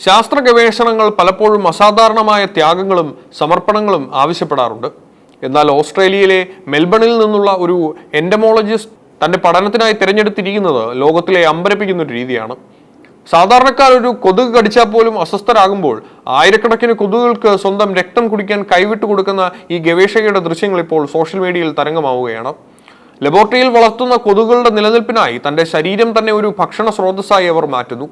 ശാസ്ത്ര ഗവേഷണങ്ങൾ പലപ്പോഴും അസാധാരണമായ ത്യാഗങ്ങളും സമർപ്പണങ്ങളും ആവശ്യപ്പെടാറുണ്ട്. എന്നാൽ ഓസ്ട്രേലിയയിലെ മെൽബണിൽ നിന്നുള്ള ഒരു എൻഡമോളജിസ്റ്റ് തന്റെ പഠനത്തിനായി തിരഞ്ഞെടുത്തിരിക്കുന്നത് ലോകത്തിലെ അമ്പരപ്പിക്കുന്ന ഒരു രീതിയാണ്. സാധാരണക്കാർ ഒരു കൊതുക് കടിച്ചാൽ പോലും അസ്വസ്ഥരാകുമ്പോൾ ആയിരക്കണക്കിന് കൊതുകുകൾക്ക് സ്വന്തം രക്തം കുടിക്കാൻ കൈവിട്ടു കൊടുക്കുന്ന ഈ ഗവേഷകയുടെ ദൃശ്യങ്ങൾ ഇപ്പോൾ സോഷ്യൽ മീഡിയയിൽ തരംഗമാവുകയാണ്. ലബോറട്ടറിയിൽ വളർത്തുന്ന കൊതുകുകളുടെ നിലനിൽപ്പിനായി തന്റെ ശരീരം തന്നെ ഒരു ഭക്ഷണ സ്രോതസ്സായി അവർ മാറ്റുന്നു.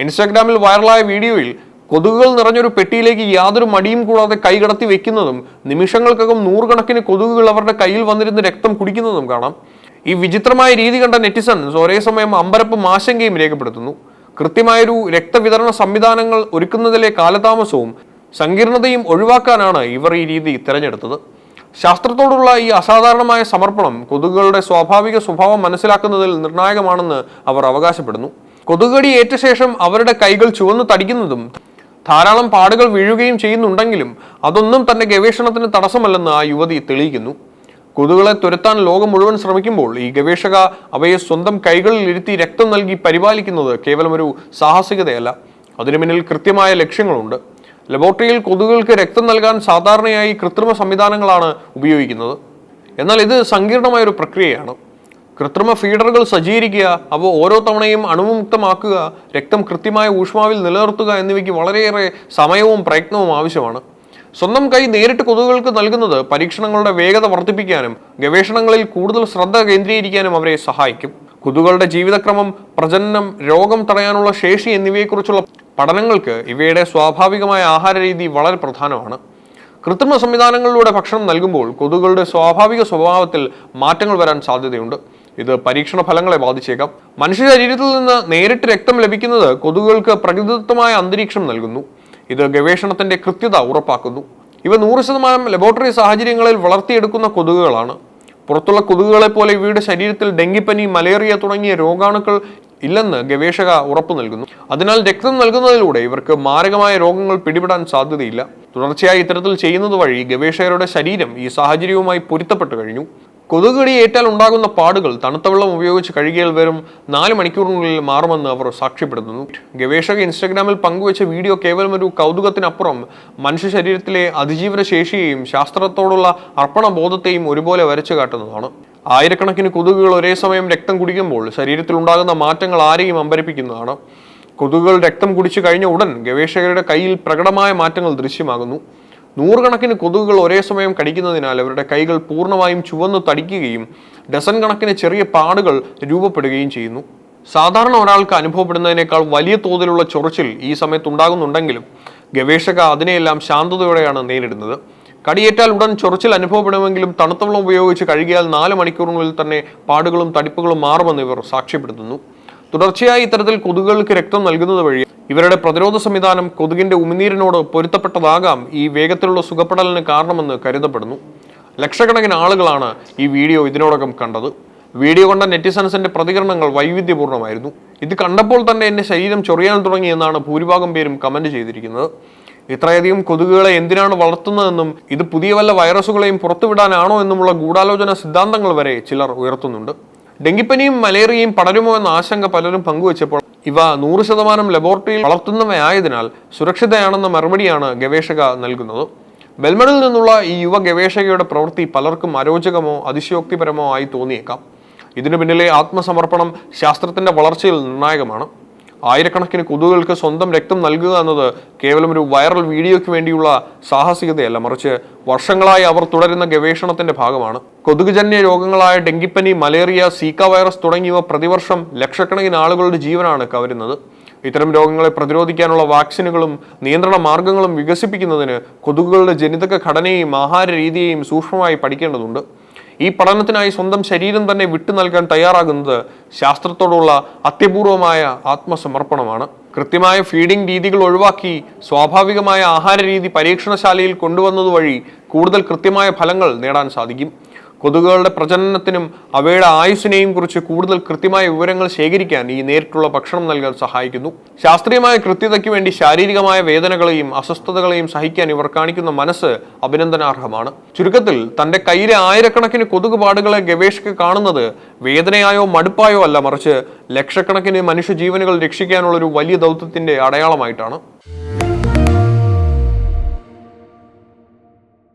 ഇൻസ്റ്റാഗ്രാമിൽ വൈറലായ വീഡിയോയിൽ കൊതുകുകൾ നിറഞ്ഞൊരു പെട്ടിയിലേക്ക് യാതൊരു മടിയും കൂടാതെ കൈകടത്തി വെക്കുന്നതും നിമിഷങ്ങൾക്കകം നൂറുകണക്കിന് കൊതുകുകൾ അവരുടെ കയ്യിൽ വന്നിരുന്ന് രക്തം കുടിക്കുന്നതും കാണാം. ഈ വിചിത്രമായ രീതി കണ്ട നെറ്റിസൺസ് ഒരേ സമയം അമ്പരപ്പും ആശങ്കയും രേഖപ്പെടുത്തുന്നു. കൃത്യമായൊരു രക്തവിതരണ സംവിധാനങ്ങൾ ഒരുക്കുന്നതിലെ കാലതാമസവും സങ്കീർണതയും ഒഴിവാക്കാനാണ് ഇവർ ഈ രീതി തിരഞ്ഞെടുത്തത്. ശാസ്ത്രത്തോടുള്ള ഈ അസാധാരണമായ സമർപ്പണം കൊതുകുകളുടെ സ്വാഭാവിക സ്വഭാവം മനസ്സിലാക്കുന്നതിൽ നിർണായകമാണെന്ന് അവർ അവകാശപ്പെടുന്നു. കൊതുകടി ഏറ്റ ശേഷം അവരുടെ കൈകൾ ചുവന്നു തടിക്കുന്നതും ധാരാളം പാടുകൾ വീഴുകയും ചെയ്യുന്നുണ്ടെങ്കിലും അതൊന്നും തന്റെ ഗവേഷണത്തിന് തടസ്സമല്ലെന്ന് ആ യുവതി തെളിയിക്കുന്നു. കൊതുകുകളെ തുരത്താൻ ലോകം മുഴുവൻ ശ്രമിക്കുമ്പോൾ ഈ ഗവേഷക അവയെ സ്വന്തം കൈകളിൽ ഇരുത്തി രക്തം നൽകി പരിപാലിക്കുന്നത് കേവലം ഒരു സാഹസികതയല്ല, അതിനു പിന്നിൽ കൃത്യമായ ലക്ഷ്യങ്ങളുണ്ട്. ലബോറട്ടറിയിൽ കൊതുകുകൾക്ക് രക്തം നൽകാൻ സാധാരണയായി കൃത്രിമ സംവിധാനങ്ങളാണ് ഉപയോഗിക്കുന്നത്. എന്നാൽ ഇത് സങ്കീർണമായ ഒരു പ്രക്രിയയാണ്. കൃത്രിമ ഫീഡറുകൾ സജ്ജീകരിക്കുക, അവ ഓരോ തവണയും അണുവിമുക്തമാക്കുക, രക്തം കൃത്യമായ ഊഷ്മാവിൽ നിലനിർത്തുക എന്നിവയ്ക്ക് വളരെയേറെ സമയവും പ്രയത്നവും ആവശ്യമാണ്. സ്വന്തം കൈ നേരിട്ട് കൊതുകുകൾക്ക് നൽകുന്നത് പരീക്ഷണങ്ങളുടെ വേഗത വർദ്ധിപ്പിക്കാനും ഗവേഷണങ്ങളിൽ കൂടുതൽ ശ്രദ്ധ കേന്ദ്രീകരിക്കാനും അവരെ സഹായിക്കും. കൊതുകുകളുടെ ജീവിതക്രമം, പ്രജനനം, രോഗം തടയാനുള്ള ശേഷി എന്നിവയെക്കുറിച്ചുള്ള പഠനങ്ങൾക്ക് ഇവയുടെ സ്വാഭാവികമായ ആഹാര രീതി വളരെ പ്രധാനമാണ്. കൃത്രിമ സംവിധാനങ്ങളിലൂടെ ഭക്ഷണം നൽകുമ്പോൾ കൊതുകുകളുടെ സ്വാഭാവിക സ്വഭാവത്തിൽ മാറ്റങ്ങൾ വരാൻ സാധ്യതയുണ്ട്. ഇത് പരീക്ഷണ ഫലങ്ങളെ ബാധിച്ചേക്കാം. മനുഷ്യ ശരീരത്തിൽ നിന്ന് നേരിട്ട് രക്തം ലഭിക്കുന്നത് കൊതുകുകൾക്ക് പ്രകൃതിദത്തമായ അന്തരീക്ഷം നൽകുന്നു. ഇത് ഗവേഷണത്തിന്റെ കൃത്യത ഉറപ്പാക്കുന്നു. ഇവ 100% ലബോറട്ടറി സാഹചര്യങ്ങളിൽ വളർത്തിയെടുക്കുന്ന കൊതുകുകളാണ്. പുറത്തുള്ള കൊതുകുകളെ പോലെ ഇവയുടെ ശരീരത്തിൽ ഡെങ്കിപ്പനി, മലേറിയ തുടങ്ങിയ രോഗാണുക്കൾ ഇല്ലെന്ന് ഗവേഷക ഉറപ്പു നൽകുന്നു. അതിനാൽ രക്തം നൽകുന്നതിലൂടെ ഇവർക്ക് മാരകമായ രോഗങ്ങൾ പിടിപെടാൻ സാധ്യതയില്ല. തുടർച്ചയായി ഇത്തരത്തിൽ ചെയ്യുന്നത് വഴി ഗവേഷകരുടെ ശരീരം ഈ സാഹചര്യവുമായി പൊരുത്തപ്പെട്ടു കഴിഞ്ഞു. കൊതുകുകടി ഏറ്റാൽ ഉണ്ടാകുന്ന പാടുകൾ തണുത്ത വെള്ളം ഉപയോഗിച്ച് കഴുകിയാൽ വെറും 4 മണിക്കൂറിനുള്ളിൽ മാറുമെന്ന് അവർ സാക്ഷ്യപ്പെടുത്തുന്നു. ഗവേഷക ഇൻസ്റ്റാഗ്രാമിൽ പങ്കുവച്ച വീഡിയോ കേവലം ഒരു കൗതുകത്തിനപ്പുറം മനുഷ്യ ശരീരത്തിലെ അതിജീവന ശേഷിയെയും ശാസ്ത്രത്തോടുള്ള അർപ്പണബോധത്തെയും ഒരുപോലെ വരച്ചു കാട്ടുന്നതാണ്. ആയിരക്കണക്കിന് കൊതുകുകൾ ഒരേ സമയം രക്തം കുടിക്കുമ്പോൾ ശരീരത്തിൽ ഉണ്ടാകുന്ന മാറ്റങ്ങൾ ആരെയും അമ്പരപ്പിക്കുന്നതാണ്. കൊതുകുകൾ രക്തം കുടിച്ചു കഴിഞ്ഞ ഉടൻ ഗവേഷകരുടെ കയ്യിൽ പ്രകടമായ മാറ്റങ്ങൾ ദൃശ്യമാകുന്നു. നൂറുകണക്കിന് കൊതുകുകൾ ഒരേ സമയം കടിക്കുന്നതിനാൽ അവരുടെ കൈകൾ പൂർണ്ണമായും ചുവന്നു തടിക്കുകയും ഡസൻ കണക്കിന് ചെറിയ പാടുകൾ രൂപപ്പെടുകയും ചെയ്യുന്നു. സാധാരണ ഒരാൾക്ക് അനുഭവപ്പെടുന്നതിനേക്കാൾ വലിയ തോതിലുള്ള ചൊറിച്ചിൽ ഈ സമയത്ത് ഉണ്ടാകുന്നുണ്ടെങ്കിലും ഗവേഷക അതിനെയെല്ലാം ശാന്തതയോടെയാണ് നേരിടുന്നത്. കടിയേറ്റാൽ ഉടൻ ചൊറിച്ചിൽ അനുഭവപ്പെടുമെങ്കിലും തണുത്ത വെള്ളം ഉപയോഗിച്ച് കഴുകിയാൽ 4 മണിക്കൂറിനുള്ളിൽ തന്നെ പാടുകളും തടിപ്പുകളും മാറുമെന്ന് ഇവർ സാക്ഷ്യപ്പെടുത്തുന്നു. തുടർച്ചയായി ഇത്തരത്തിൽ കൊതുകുകൾക്ക് രക്തം നൽകുന്നത് വഴി ഇവരുടെ പ്രതിരോധ സംവിധാനം കൊതുകിന്റെ ഉമിനീരിനോട് പൊരുത്തപ്പെട്ടതാകാം ഈ വേഗത്തിലുള്ള സുഖപ്പെടലിന് കാരണമെന്ന് കരുതപ്പെടുന്നു. ലക്ഷക്കണക്കിന് ആളുകളാണ് ഈ വീഡിയോ ഇതിനോടകം കണ്ടത്. വീഡിയോ കണ്ട നെറ്റിസൺസിന്റെ പ്രതികരണങ്ങൾ വൈവിധ്യപൂർണ്ണമായിരുന്നു. ഇത് കണ്ടപ്പോൾ തന്നെ എന്റെ ശരീരം ചൊറിയാൻ തുടങ്ങിയെന്നാണ് ഭൂരിഭാഗം പേരും കമന്റ് ചെയ്തിരിക്കുന്നത്. ഇത്രയധികം കൊതുകുകളെ എന്തിനാണ് വളർത്തുന്നതെന്നും ഇത് പുതിയ വല്ല വൈറസുകളെയും പുറത്തുവിടാനാണോ എന്നുമുള്ള ഗൂഢാലോചന സിദ്ധാന്തങ്ങൾ വരെ ചിലർ ഉയർത്തുന്നുണ്ട്. ഡെങ്കിപ്പനിയും മലേറിയയും പടരുമോ എന്ന ആശങ്ക പലരും പങ്കുവച്ചപ്പോൾ ഇവ 100% ലബോറട്ടറിയിൽ വളർത്തുന്നവയായതിനാൽ സുരക്ഷിതയാണെന്ന മറുപടിയാണ് ഗവേഷക നൽകുന്നത്. മെൽബണിൽ നിന്നുള്ള ഈ യുവ ഗവേഷകയുടെ പ്രവൃത്തി പലർക്കും അരോചകമോ അതിശയോക്തിപരമോ ആയി തോന്നിയേക്കാം. ഇതിനു പിന്നിലെ ആത്മസമർപ്പണം ശാസ്ത്രത്തിന്റെ വളർച്ചയിൽ നിർണായകമാണ്. ആയിരക്കണക്കിന് കൊതുകുകൾക്ക് സ്വന്തം രക്തം നൽകുക എന്നത് കേവലം ഒരു വൈറൽ വീഡിയോയ്ക്ക് വേണ്ടിയുള്ള സാഹസികതയല്ല, മറിച്ച് വർഷങ്ങളായി അവർ തുടരുന്ന ഗവേഷണത്തിന്റെ ഭാഗമാണ്. കൊതുകുജന്യ രോഗങ്ങളായ ഡെങ്കിപ്പനി, മലേറിയ, സീക്ക വൈറസ് തുടങ്ങിയവ പ്രതിവർഷം ലക്ഷക്കണക്കിന് ആളുകളുടെ ജീവനാണ് കവരുന്നത്. ഇത്തരം രോഗങ്ങളെ പ്രതിരോധിക്കാനുള്ള വാക്സിനുകളും നിയന്ത്രണ മാർഗങ്ങളും വികസിപ്പിക്കുന്നതിന് കൊതുകുകളുടെ ജനിതക ഘടനയെയും ആഹാര രീതിയെയും സൂക്ഷ്മമായി പഠിക്കേണ്ടതുണ്ട്. ഈ പഠനത്തിനായി സ്വന്തം ശരീരം തന്നെ വിട്ടു നൽകാൻ തയ്യാറാകുന്നത് ശാസ്ത്രത്തോടുള്ള അത്യപൂർവമായ ആത്മസമർപ്പണമാണ്. കൃത്യമായ ഫീഡിംഗ് രീതികൾ ഒഴിവാക്കി സ്വാഭാവികമായ ആഹാര രീതി പരീക്ഷണശാലയിൽ കൊണ്ടുവന്നതുവഴി കൂടുതൽ കൃത്യമായ ഫലങ്ങൾ നേടാൻ സാധിക്കും. കൊതുകുകളുടെ പ്രജനനത്തിനും അവയുടെ ആയുസ്സിനെയും കുറിച്ച് കൂടുതൽ കൃത്യമായ വിവരങ്ങൾ ശേഖരിക്കാൻ ഈ നേരിട്ടുള്ള ഭക്ഷണം നൽകാൻ സഹായിക്കുന്നു. ശാസ്ത്രീയമായ കൃത്യതയ്ക്ക് വേണ്ടി ശാരീരികമായ വേദനകളെയും അസ്വസ്ഥതകളെയും സഹിക്കാൻ ഇവർ കാണിക്കുന്ന മനസ്സ് അഭിനന്ദനാർഹമാണ്. ചുരുക്കത്തിൽ തന്റെ കയ്യിലെ ആയിരക്കണക്കിന് കൊതുകുപാടുകളെ ഗവേഷകർ കാണുന്നത് വേദനയായോ മടുപ്പായോ അല്ല, മറിച്ച് ലക്ഷക്കണക്കിന് മനുഷ്യജീവനുകൾ രക്ഷിക്കാനുള്ള ഒരു വലിയ ദൗത്യത്തിന്റെ അടയാളമായിട്ടാണ്.